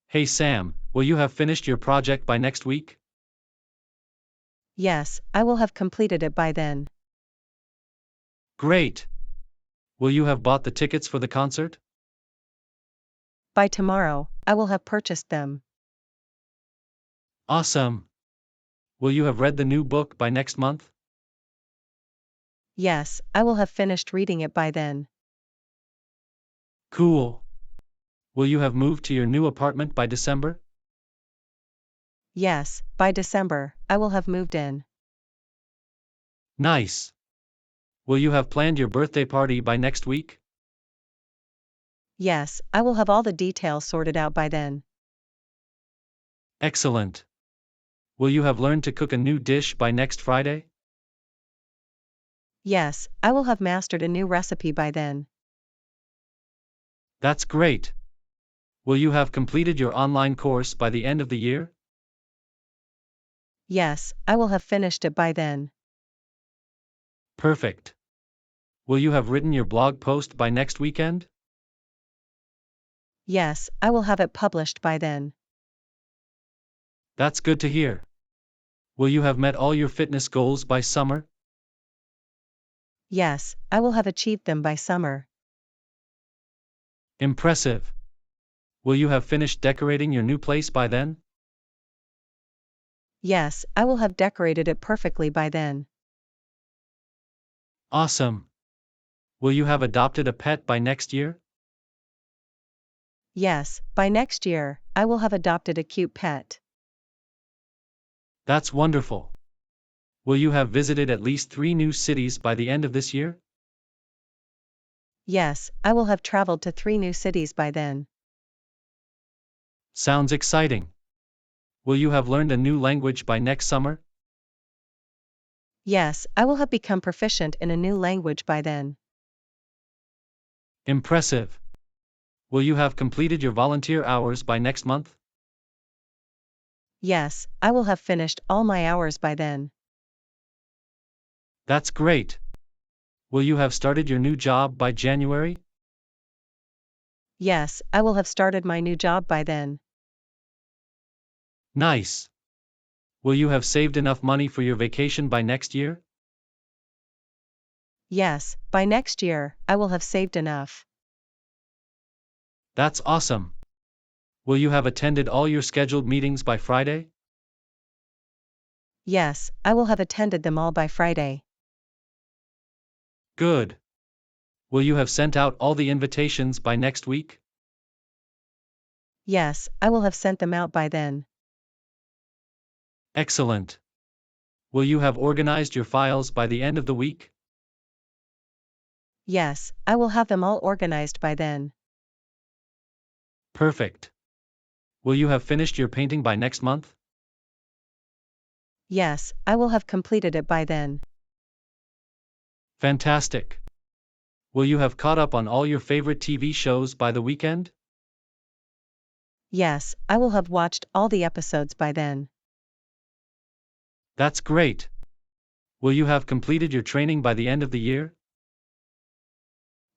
Hey Sam, will you have finished your project by next week? Yes, I will have completed it by then. Great! Will you have bought the tickets for the concert? By tomorrow, I will have purchased them. Awesome! Will you have read the new book by next month? Yes, I will have finished reading it by then. Cool! Will you have moved to your new apartment by December? Yes, by December, I will have moved in. Nice! Will you have planned your birthday party by next week? Yes, I will have all the details sorted out by then. Excellent! Will you have learned to cook a new dish by next Friday? Yes, I will have mastered a new recipe by then. That's great! Will you have completed your online course by the end of the year? Yes, I will have finished it by then. Perfect! Will you have written your blog post by next weekend? Yes, I will have it published by then. That's good to hear. Will you have met all your fitness goals by summer? Yes, I will have achieved them by summer. Impressive. Will you have finished decorating your new place by then? Yes, I will have decorated it perfectly by then. Awesome. Will you have adopted a pet by next year? Yes, by next year, I will have adopted a cute pet. That's wonderful. Will you have visited at least 3 new cities by the end of this year? Yes, I will have traveled to 3 new cities by then. Sounds exciting. Will you have learned a new language by next summer? Yes, I will have become proficient in a new language by then. Impressive. Will you have completed your volunteer hours by next month? Yes, I will have finished all my hours by then. That's great. Will you have started your new job by January? Yes, I will have started my new job by then. Nice. Will you have saved enough money for your vacation by next year? Yes, by next year, I will have saved enough. That's awesome. Will you have attended all your scheduled meetings by Friday? Yes, I will have attended them all by Friday. Good. Will you have sent out all the invitations by next week? Yes, I will have sent them out by then. Excellent. Will you have organized your files by the end of the week? Yes, I will have them all organized by then. Perfect. Will you have finished your painting by next month? Yes, I will have completed it by then. Fantastic. Will you have caught up on all your favorite TV shows by the weekend? Yes, I will have watched all the episodes by then. That's great. Will you have completed your training by the end of the year?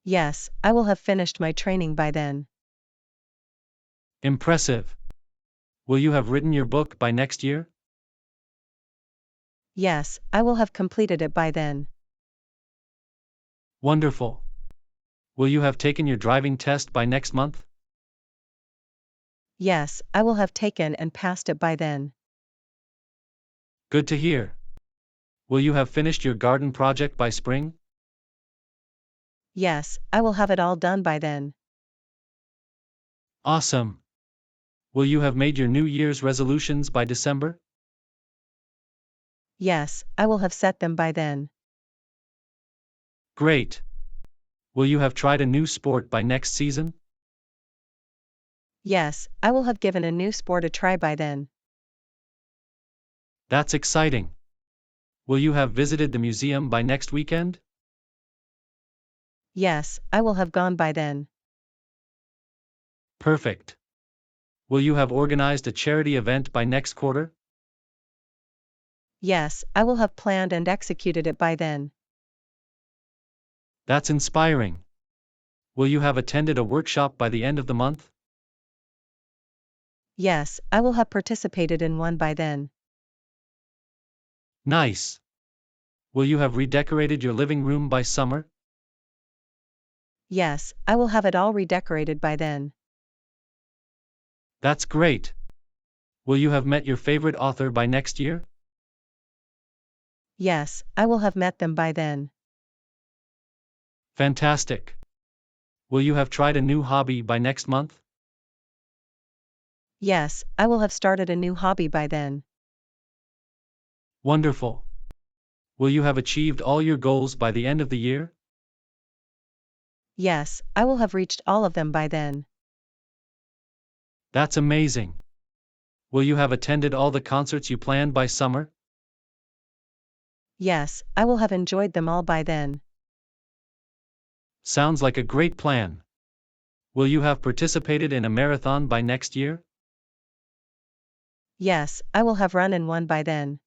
Yes, I will have finished my training by then. Impressive. Will you have written your book by next year? Yes, I will have completed it by then. Wonderful. Will you have taken your driving test by next month? Yes, I will have taken and passed it by then. Good to hear. Will you have finished your garden project by spring? Yes, I will have it all done by then. Awesome. Will you have made your New Year's resolutions by December? Yes, I will have set them by then. Great. Will you have tried a new sport by next season? Yes, I will have given a new sport a try by then. That's exciting. Will you have visited the museum by next weekend? Yes, I will have gone by then. Perfect. Will you have organized a charity event by next quarter? Yes, I will have planned and executed it by then. That's inspiring. Will you have attended a workshop by the end of the month? Yes, I will have participated in one by then. Nice. Will you have redecorated your living room by summer? Yes, I will have it all redecorated by then. That's great. Will you have met your favorite author by next year? Yes, I will have met them by then. Fantastic. Will you have tried a new hobby by next month? Yes, I will have started a new hobby by then. Wonderful. Will you have achieved all your goals by the end of the year? Yes, I will have reached all of them by then. That's amazing. Will you have attended all the concerts you planned by summer? Yes, I will have enjoyed them all by then. Sounds like a great plan. Will you have participated in a marathon by next year? Yes, I will have run in one by then.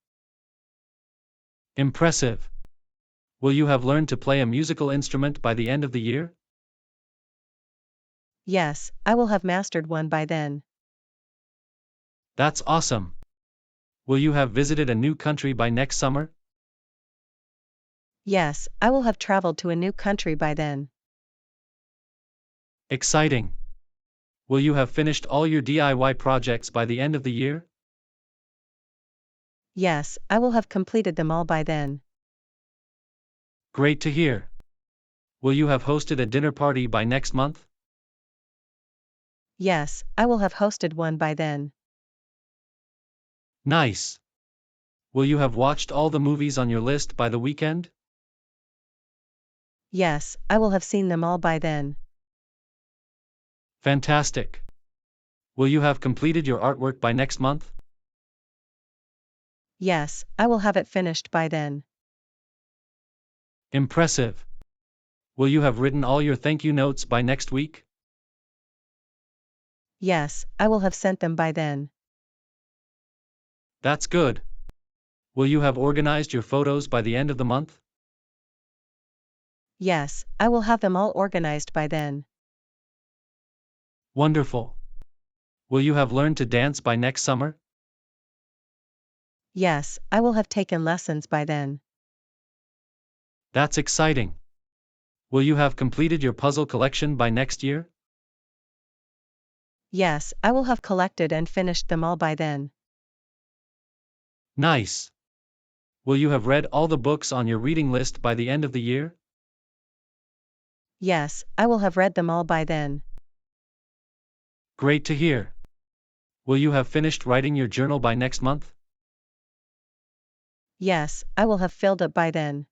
Impressive. Will you have learned to play a musical instrument by the end of the year? Yes, I will have mastered one by then. That's awesome. Will you have visited a new country by next summer? Yes, I will have traveled to a new country by then. Exciting. Will you have finished all your DIY projects by the end of the year? Yes, I will have completed them all by then. Great to hear. Will you have hosted a dinner party by next month? Yes, I will have hosted one by then. Nice. Will you have watched all the movies on your list by the weekend? Yes, I will have seen them all by then. Fantastic. Will you have completed your artwork by next month? Yes, I will have it finished by then. Impressive. Will you have written all your thank you notes by next week? Yes, I will have sent them by then. That's good. Will you have organized your photos by the end of the month? Yes, I will have them all organized by then. Wonderful. Will you have learned to dance by next summer? Yes, I will have taken lessons by then. That's exciting. Will you have completed your puzzle collection by next year? Yes, I will have collected and finished them all by then. Nice. Will you have read all the books on your reading list by the end of the year? Yes, I will have read them all by then. Great to hear. Will you have finished writing your journal by next month? Yes, I will have filled it by then.